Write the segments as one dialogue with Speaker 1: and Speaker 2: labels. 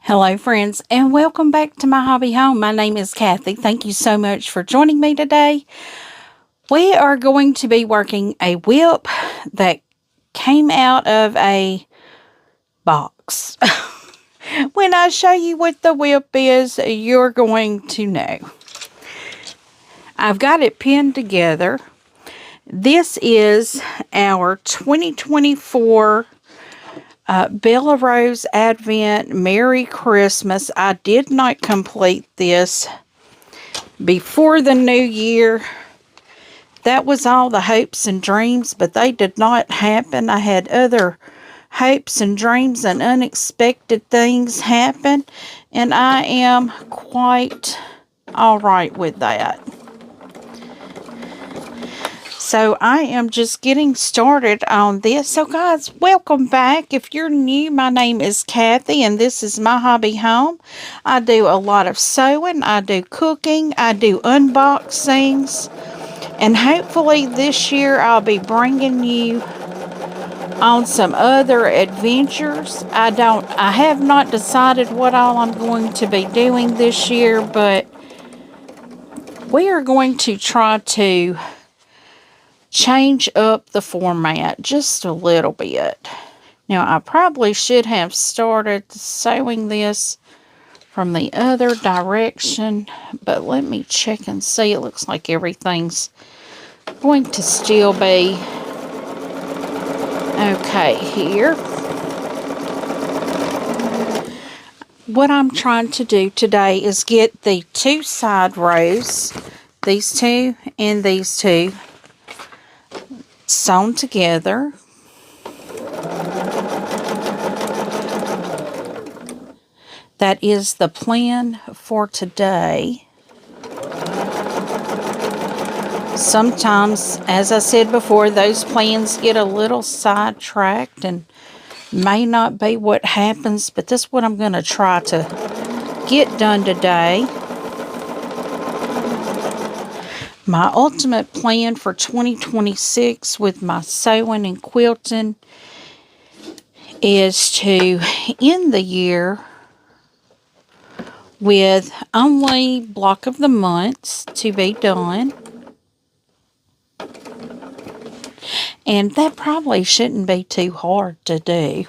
Speaker 1: Hello friends and welcome back to my hobby home. My name is Kathy. Thank you so much for joining me today. We are going to be working a whip that came out of a box. When I show you what the whip is, you're going to know. I've got it pinned together. This is our 2024 Bella Rose Advent Merry Christmas. I did not complete this before the new year. That was all the hopes and dreams, but they did not happen. I had other hopes and dreams and unexpected things happen, and I am quite all right with that. So I am just getting started on this. So guys, welcome back. If you're new, my name is Kathy and this is my hobby home. I do a lot of sewing, I do cooking, I do unboxings, and hopefully this year I'll be bringing you on some other adventures. I have not decided what all I'm going to be doing this year, but we are going to try to change up the format just a little bit. Now, I probably should have started sewing this from the other direction, but let me check and see. It looks like everything's going to still be okay here. What I'm trying to do today is get the two side rows, these two and these two, sewn together. That is the plan for today. Sometimes, as I said before, those plans get a little sidetracked and may not be what happens, but this is what I'm going to try to get done today. My ultimate plan for 2026 with my sewing and quilting is to end the year with only block of the months to be done. And that probably shouldn't be too hard to do.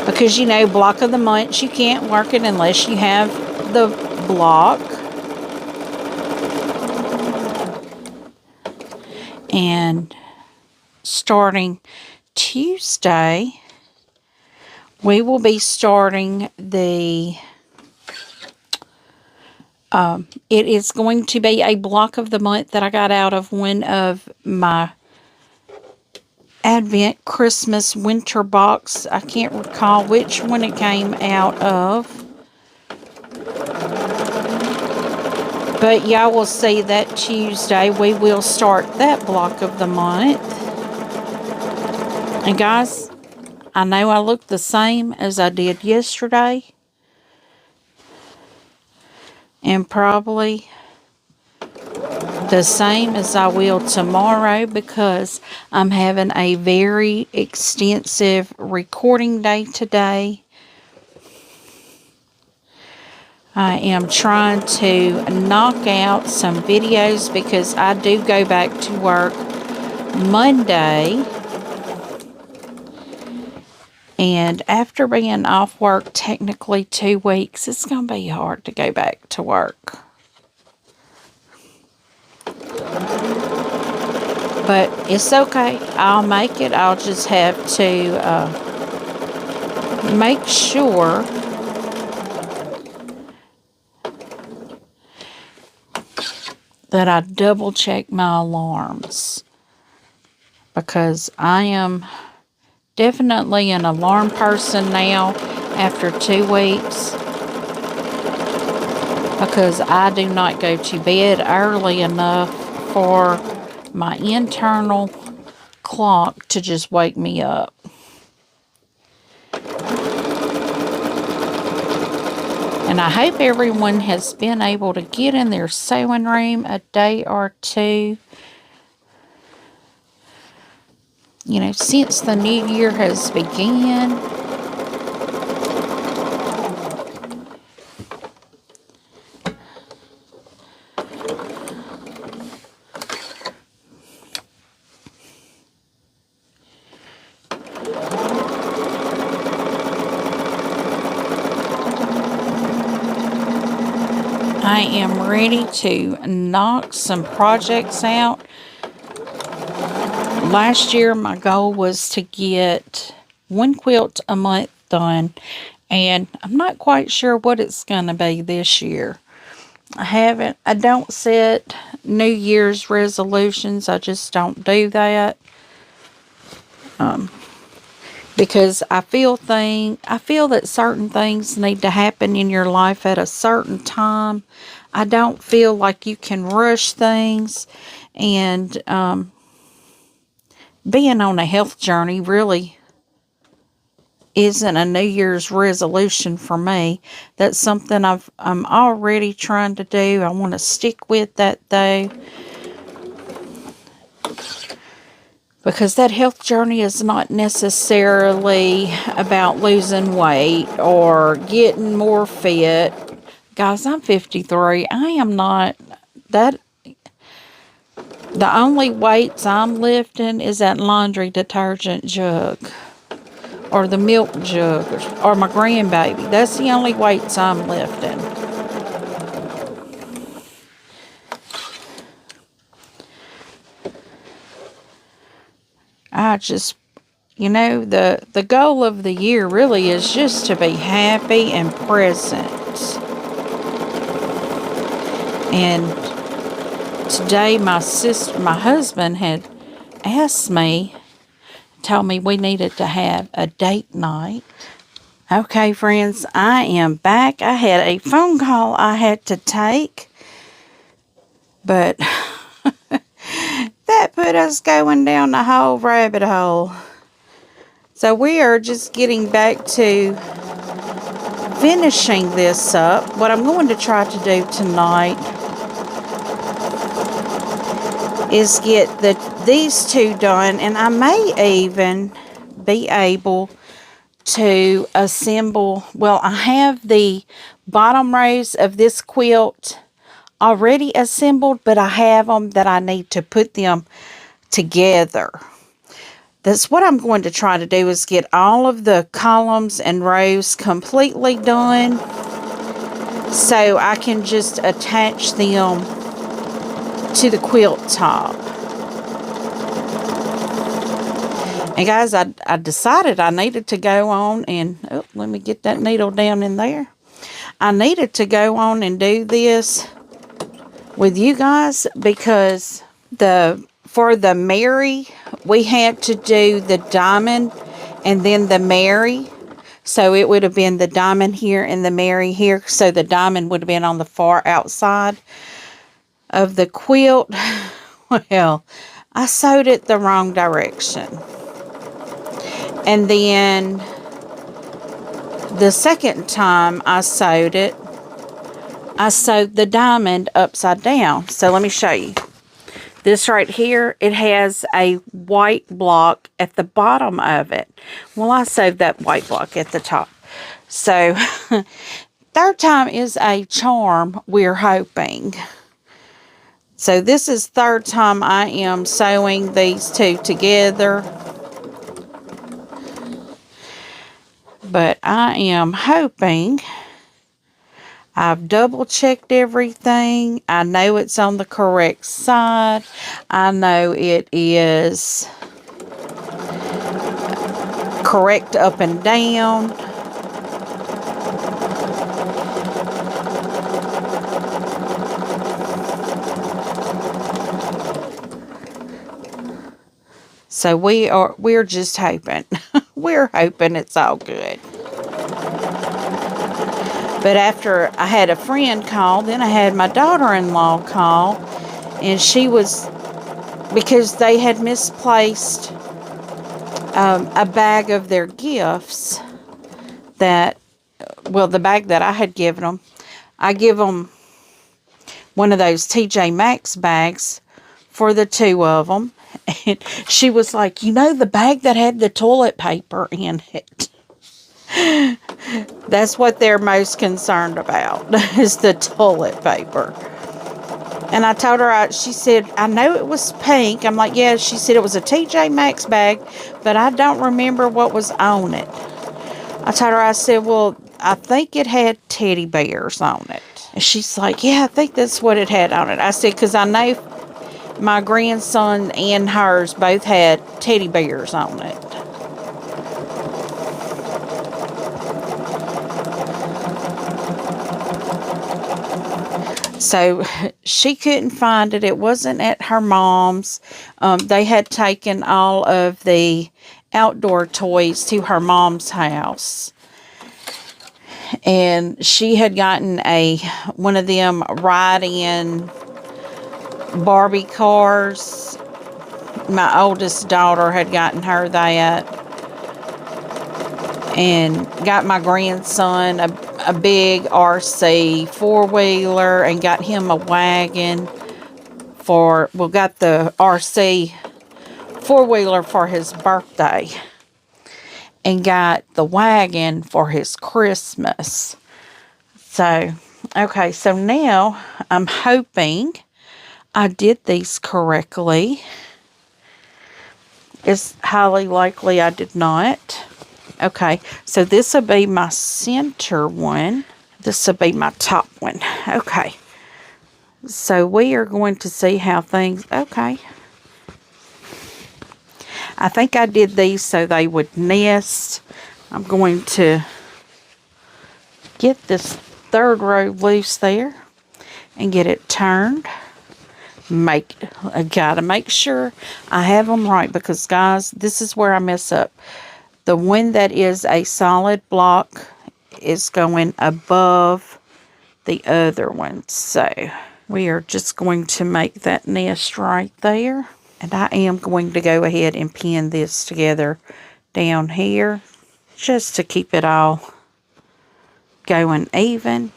Speaker 1: Because, you know, block of the months, you can't work it unless you have the block. And starting Tuesday, we will be starting the, it is going to be a block of the month that I got out of one of my Advent Christmas winter box. I can't recall which one it came out of. But y'all will see that Tuesday we will start that block of the month. And guys, I know I look the same as I did yesterday. And probably the same as I will tomorrow, because I'm having a very extensive recording day today. I am trying to knock out some videos because I do go back to work Monday. And after being off work technically 2 weeks, it's going to be hard to go back to work. But it's okay. I'll make it. I'll just have to make sure that I double check my alarms, because I am definitely an alarm person now after 2 weeks, because I do not go to bed early enough for my internal clock to just wake me up. And I hope everyone has been able to get in their sewing room a day or two, you know, since the new year has begun. I am ready to knock some projects out. Last year, my goal was to get one quilt a month done, and I'm not quite sure what it's going to be this year. I don't set New Year's resolutions. I just don't do that. Because I feel that certain things need to happen in your life at a certain time. I don't feel like you can rush things, and being on a health journey really isn't a New Year's resolution for me. That's something I'm already trying to do. I want to stick with that though, because that health journey is not necessarily about losing weight or getting more fit. Guys, I'm 53. I am not that. The only weights I'm lifting is that laundry detergent jug, or the milk jug, or my grandbaby. That's the only weights I'm lifting. I just, the goal of the year really is just to be happy and present. And today my husband had asked me, told me we needed to have a date night. Okay, friends, I am back. I had a phone call I had to take, but that put us going down the whole rabbit hole. So we are just getting back to finishing this up. What I'm going to try to do tonight is get these two done, and I may even be able to assemble. Well, I have the bottom rows of this quilt already assembled, but I have them that I need to put them together. That's what I'm going to try to do, is get all of the columns and rows completely done so I can just attach them to the quilt top. And guys, I decided I needed to go on and, let me get that needle down in there. I needed to go on and do this with you guys, because for the Mary, we had to do the diamond and then the Mary. So it would have been the diamond here and the Mary here. So the diamond would have been on the far outside of the quilt. Well, I sewed it the wrong direction. And then the second time I sewed it, I sewed the diamond upside down. So let me show you. This right here, it has a white block at the bottom of it. Well, I sewed that white block at the top. So, third time is a charm, we're hoping. So, this is third time I am sewing these two together. But I am hoping. I've double checked everything. I know it's on the correct side. I know it is correct up and down. So we're just hoping. We're hoping it's all good. But after I had a friend call, then I had my daughter-in-law call, and she was, because they had misplaced a bag of their gifts the bag that I had given them. I give them one of those TJ Maxx bags for the two of them. And she was like, the bag that had the toilet paper in it. That's what they're most concerned about, is the toilet paper. And I told her, she said, I know it was pink. I'm like, yeah. She said it was a TJ Maxx bag, but I don't remember what was on it. I told her, I said, well, I think it had teddy bears on it. And she's like, yeah, I think that's what it had on it. I said, because I know my grandson and hers both had teddy bears on it. So she couldn't find it. It wasn't at her mom's. They had taken all of the outdoor toys to her mom's house. And she had gotten one of them ride-in Barbie cars. My oldest daughter had gotten her that. And got my grandson a big RC four-wheeler and got him a wagon got the RC four-wheeler for his birthday and got the wagon for his Christmas. So, okay, so now I'm hoping I did these correctly. It's highly likely I did not. Okay, so this will be my center one. This will be my top one. Okay, so we are going to see how things... Okay. I think I did these so they would nest. I'm going to get this third row loose there and get it turned. I gotta make sure I have them right, because guys, this is where I mess up. The one that is a solid block is going above the other one. So we are just going to make that nest right there. And I am going to go ahead and pin this together down here just to keep it all going even.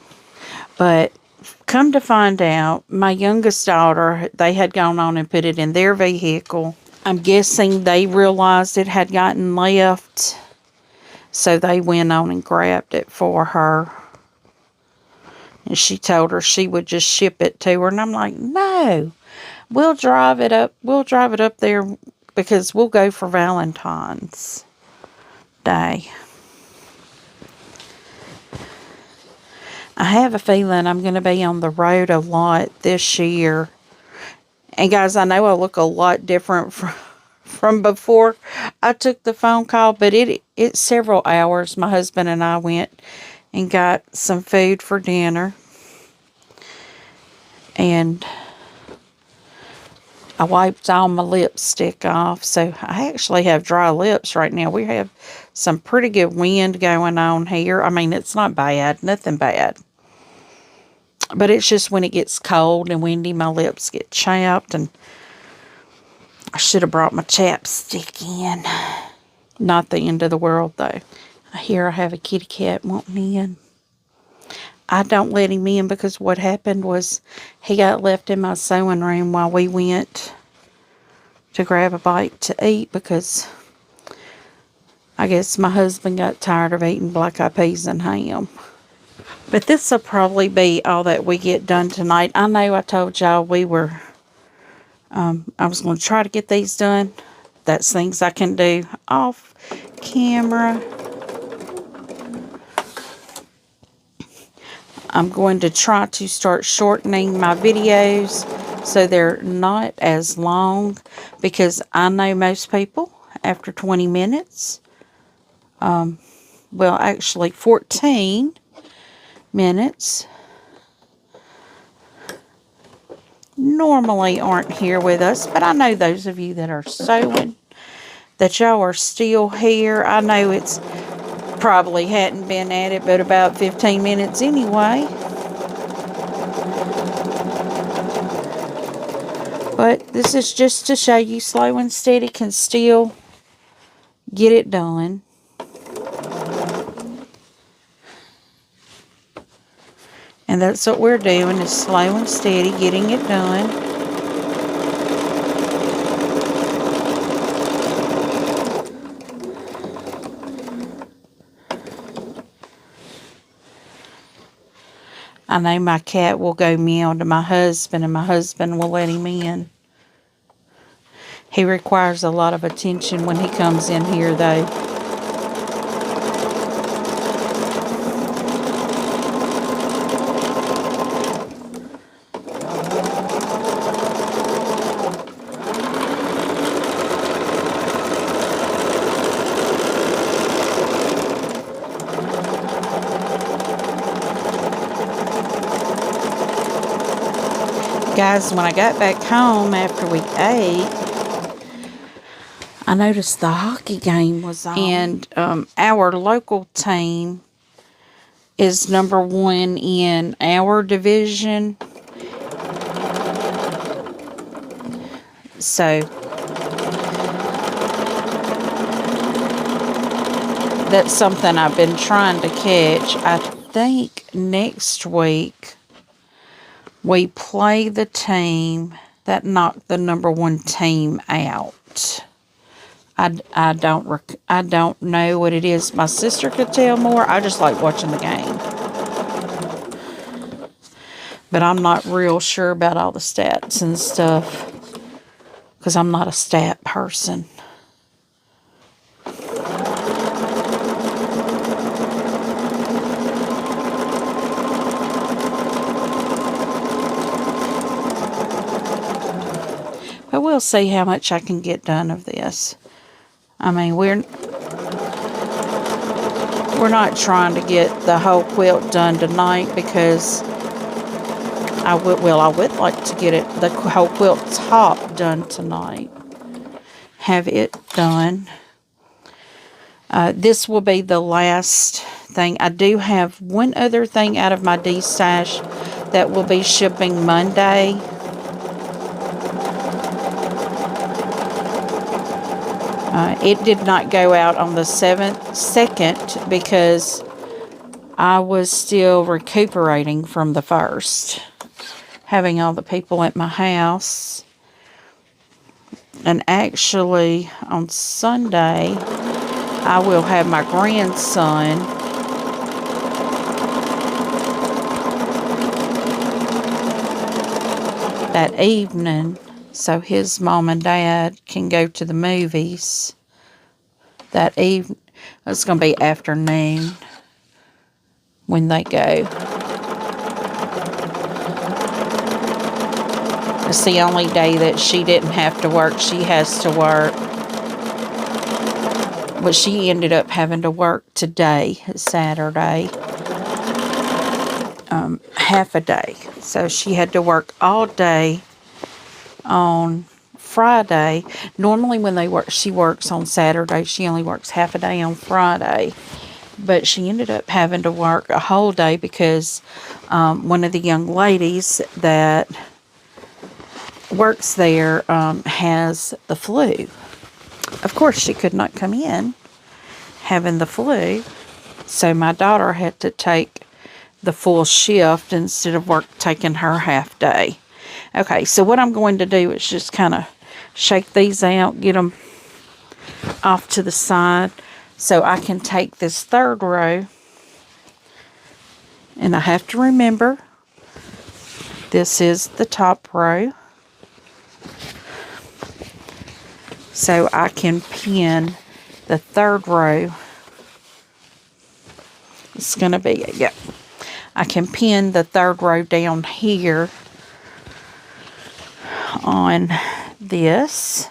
Speaker 1: But come to find out, my youngest daughter, they had gone on and put it in their vehicle. I'm guessing they realized it had gotten left, so they went on and grabbed it for her. And she told her she would just ship it to her. And I'm like, no, we'll drive it up. We'll drive it up there because we'll go for Valentine's Day. I have a feeling I'm going to be on the road a lot this year. And guys, I know I look a lot different from before I took the phone call, but it's several hours. My husband and I went and got some food for dinner. And I wiped all my lipstick off. So I actually have dry lips right now. We have some pretty good wind going on here. I mean, it's not bad. Nothing bad. But it's just when it gets cold and windy, my lips get chapped. And I should have brought my chapstick in. Not the end of the world, though. Here I have a kitty cat wanting in. I don't let him in because what happened was he got left in my sewing room while we went to grab a bite to eat, because I guess my husband got tired of eating black eyed peas and ham. But this will probably be all that we get done tonight. I know I told y'all we were, I was going to try to get these done. That's things I can do off camera. I'm going to try to start shortening my videos so they're not as long, because I know most people after 20 minutes, well, actually 14 minutes, normally aren't here with us. But I know those of you that are sewing, that y'all are still here. I know it's probably hadn't been at it but about 15 minutes anyway. But this is just to show you slow and steady can still get it done. And that's what we're doing, is slow and steady getting it done. I know my cat will go meow to my husband, and my husband will let him in. He requires a lot of attention when he comes in here, though. Guys, when I got back home after we ate, I noticed the hockey game was on. And our local team is #1 in our division. So that's something I've been trying to catch. I think next week we play the team that knocked the #1 team out. I don't know what it is. My sister could tell more. I just like watching the game. But I'm not real sure about all the stats and stuff, because I'm not a stat person. But we'll see how much I can get done of this. I mean, we're not trying to get the whole quilt done tonight, because I would like to get the whole quilt top done tonight. Have it done. This will be the last thing. I do have one other thing out of my D stash that will be shipping Monday. It did not go out on the 2nd because I was still recuperating from the 1st, having all the people at my house. And actually, on Sunday, I will have my grandson that evening, so his mom and dad can go to the movies that evening. It's going to be afternoon when they go. It's the only day that she didn't have to work. She has to work. But she ended up having to work today, Saturday. Half a day. So she had to work all day on Friday. Normally when she works on Saturday. She only works half a day on Friday. But she ended up having to work a whole day because one of the young ladies that works there has the flu. Of course, she could not come in having the flu. So my daughter had to take the full shift instead of taking her half day. Okay, so what I'm going to do is just kind of shake these out, get them off to the side, so I can take this 3rd row, and I have to remember this is the top row, so I can pin the 3rd row. It's going to be, yeah, I can pin the 3rd row down here on this.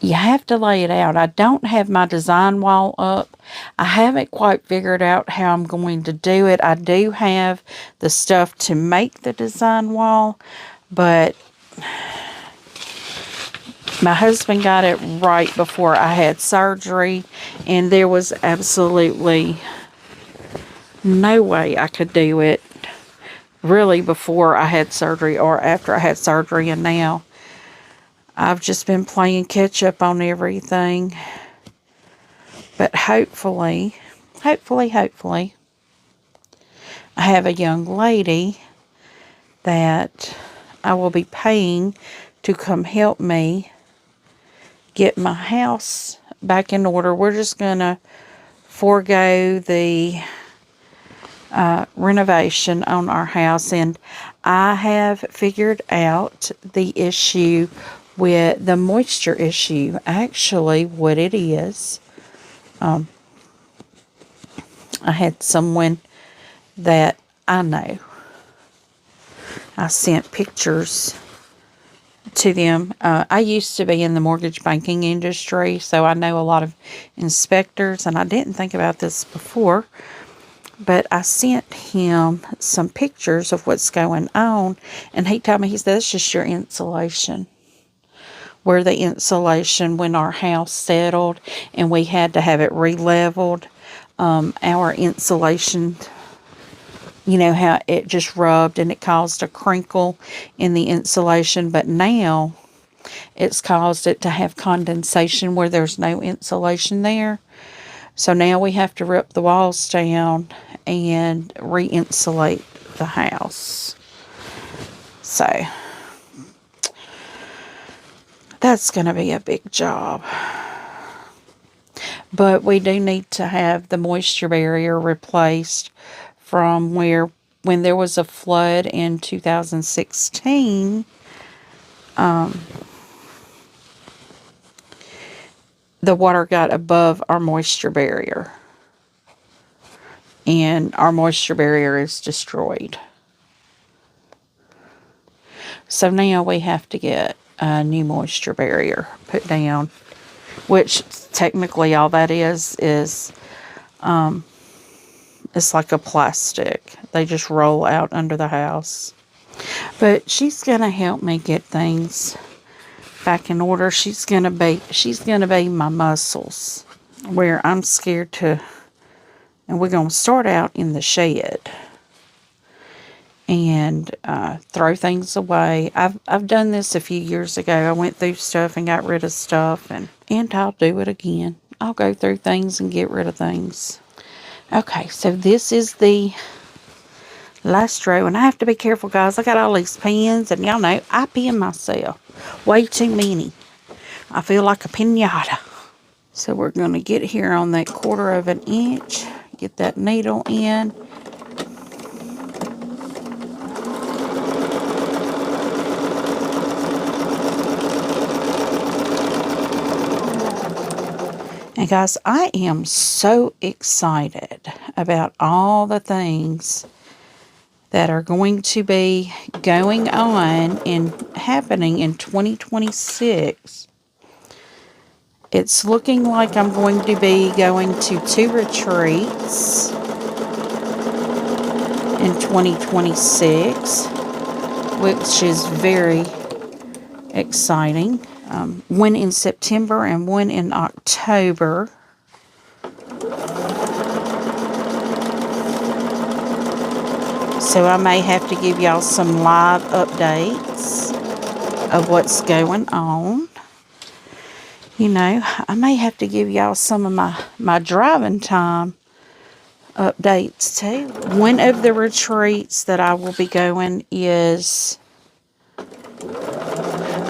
Speaker 1: You have to lay it out. I don't have my design wall up. I haven't quite figured out how I'm going to do it. I do have the stuff to make the design wall, but my husband got it right before I had surgery, and there was absolutely no way I could do it really before I had surgery or after I had surgery, and now I've just been playing catch up on everything. But hopefully, I have a young lady that I will be paying to come help me get my house back in order. We're just going to forego the renovation on our house, and I have figured out the issue with the moisture issue. Actually, what it is, I had someone that I know. I sent pictures to them. I used to be in the mortgage banking industry, so I know a lot of inspectors, and I didn't think about this before, But I sent him some pictures of what's going on, and he told me, he said, that's just your insulation. We're the insulation when our house settled and we had to have it re-leveled. Our insulation, you know how it just rubbed and it caused a crinkle in the insulation, but now it's caused it to have condensation where there's no insulation there. So now we have to rip the walls down and re-insulate the house. So that's going to be a big job. But we do need to have the moisture barrier replaced from when there was a flood in 2016. The water got above our moisture barrier. And our moisture barrier is destroyed. So now we have to get a new moisture barrier put down, which technically all that is it's like a plastic. They just roll out under the house. But she's gonna help me get things back in order. She's gonna be my muscles, where I'm scared to. And we're gonna start out in the shed and throw things away. I've done this a few years ago. I went through stuff and got rid of stuff, and I'll do it again. I'll go through things and get rid of things. Okay, so this is the last row, and I have to be careful, guys. I got all these pins, and y'all know I pin myself. Way too many. I feel like a pinata. So we're going to get here on that 1/4 of an inch. Get that needle in. And guys, I am so excited about all the things that are going to be going on and happening in 2026. It's looking like I'm going to be going to 2 retreats in 2026, which is very exciting. One in September and one in October. So I may have to give y'all some live updates of what's going on. You know, I may have to give y'all some of my driving time updates too. One of the retreats that I will be going is,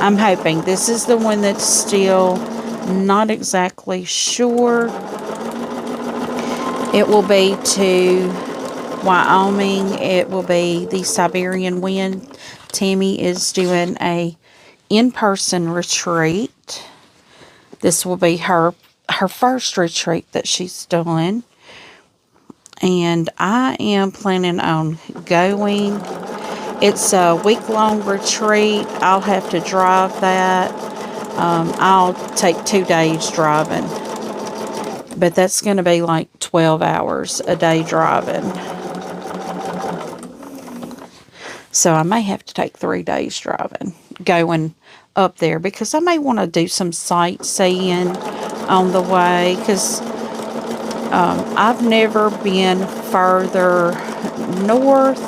Speaker 1: I'm hoping, this is the one that's still not exactly sure. It will be to Wyoming. It will be the Siberian Wind. Tammy is doing a in-person retreat. This will be her first retreat that she's done. And I am planning on going. It's a week-long retreat. I'll have to drive that. I'll take 2 days driving. But that's going to be like 12 hours a day driving. So I may have to take 3 days driving, going up there, because I may want to do some sightseeing on the way, because I've never been further north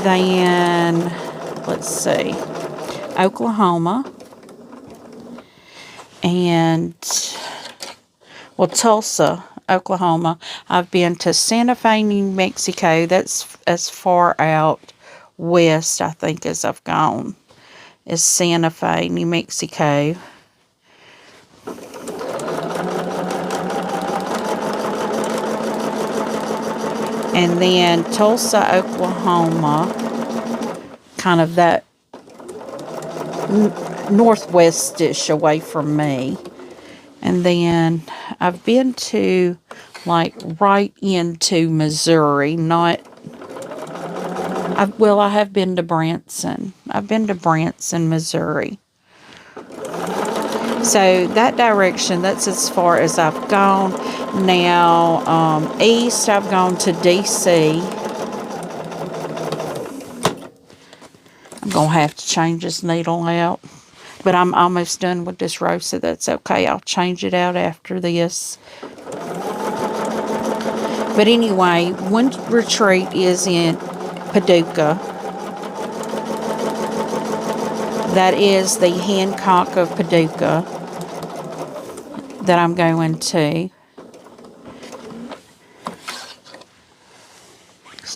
Speaker 1: than, let's see, Oklahoma and, well, Tulsa, Oklahoma. I've been to Santa Fe, New Mexico. That's as far out west, I think, as I've gone, is Santa Fe, New Mexico. And then Tulsa, Oklahoma, kind of that northwest-ish away from me. And then I've been to, like, right into Missouri, not, I have been to Branson. I've been to Branson, Missouri. So that direction, that's as far as I've gone. Now, east, I've gone to DC. I'm going to have to change this needle out. But I'm almost done with this row, so that's okay. I'll change it out after this. But anyway, one retreat is in Paducah. That is the Hancock of Paducah that I'm going to.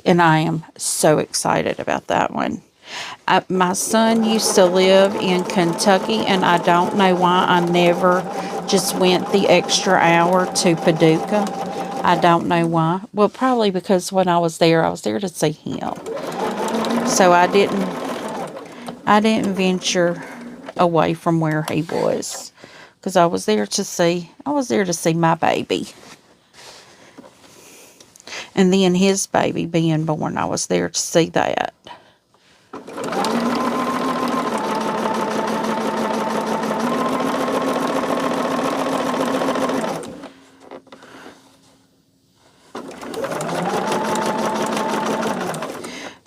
Speaker 1: And I am so excited about that one. My son used to live in Kentucky, and I don't know why I never just went the extra hour to Paducah. I don't know why. Well, probably because when I was there to see him. So I didn't venture away from where he was, because I was there to see my baby. And then his baby being born, I was there to see that.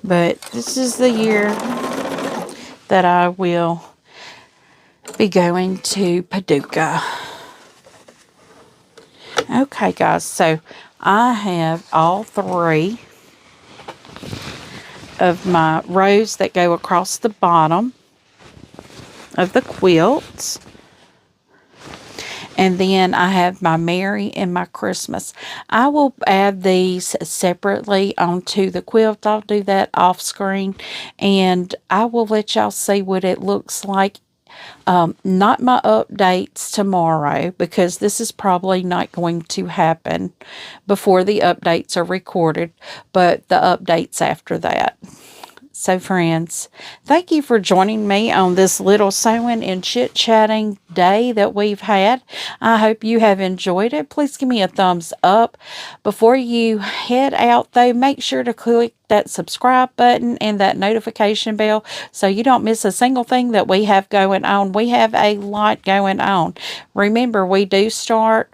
Speaker 1: But this is the year that I will be going to Paducah. Okay, guys, so I have all 3 of my rows that go across the bottom of the quilts. And then I have my Merry and my Christmas. I will add these separately onto the quilt. I'll do that off screen. And I will let y'all see what it looks like. Not my updates tomorrow, because this is probably not going to happen before the updates are recorded. But the updates after that. So friends, thank you for joining me on this little sewing and chit-chatting day that we've had. I hope you have enjoyed it. Please give me a thumbs up. Before you head out though, make sure to click that subscribe button and that notification bell so you don't miss a single thing that we have going on. We have a lot going on. Remember, we do start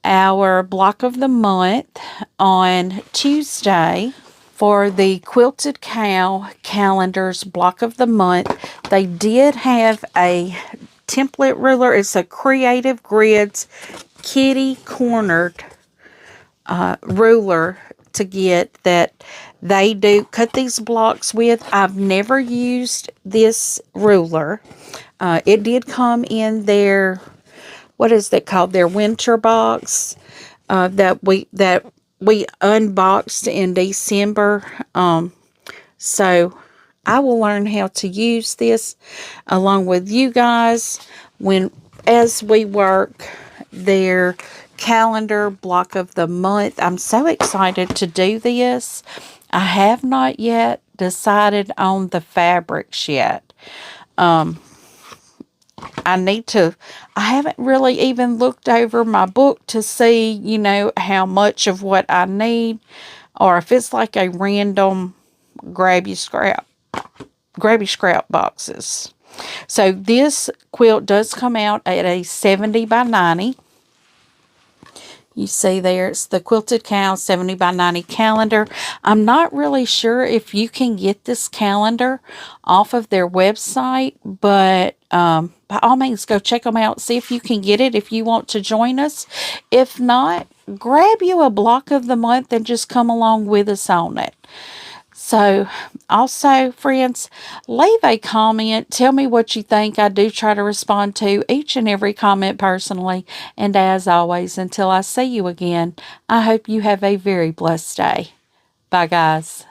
Speaker 1: our block of the month on Tuesday. For the Quilted Cow calendars block of the month, they did have a template ruler. It's a Creative Grids kitty cornered ruler to get that they do cut these blocks with. I've never used this ruler. It did come in their, what is that called? Their winter box that we unboxed in December. So I will learn how to use this along with you guys as we work their calendar block of the month. I'm so excited to do this. I have not yet decided on the fabrics yet. I haven't really even looked over my book to see, how much of what I need, or if it's like a random grabby scrap boxes. So this quilt does come out at a 70 by 90. You see there, it's the Quilted Cow 70 by 90 calendar. I'm not really sure if you can get this calendar off of their website, but by all means, go check them out. See if you can get it if you want to join us. If not, grab you a block of the month and just come along with us on it. So, also, friends, leave a comment. Tell me what you think. I do try to respond to each and every comment personally. And as always, until I see you again, I hope you have a very blessed day. Bye, guys.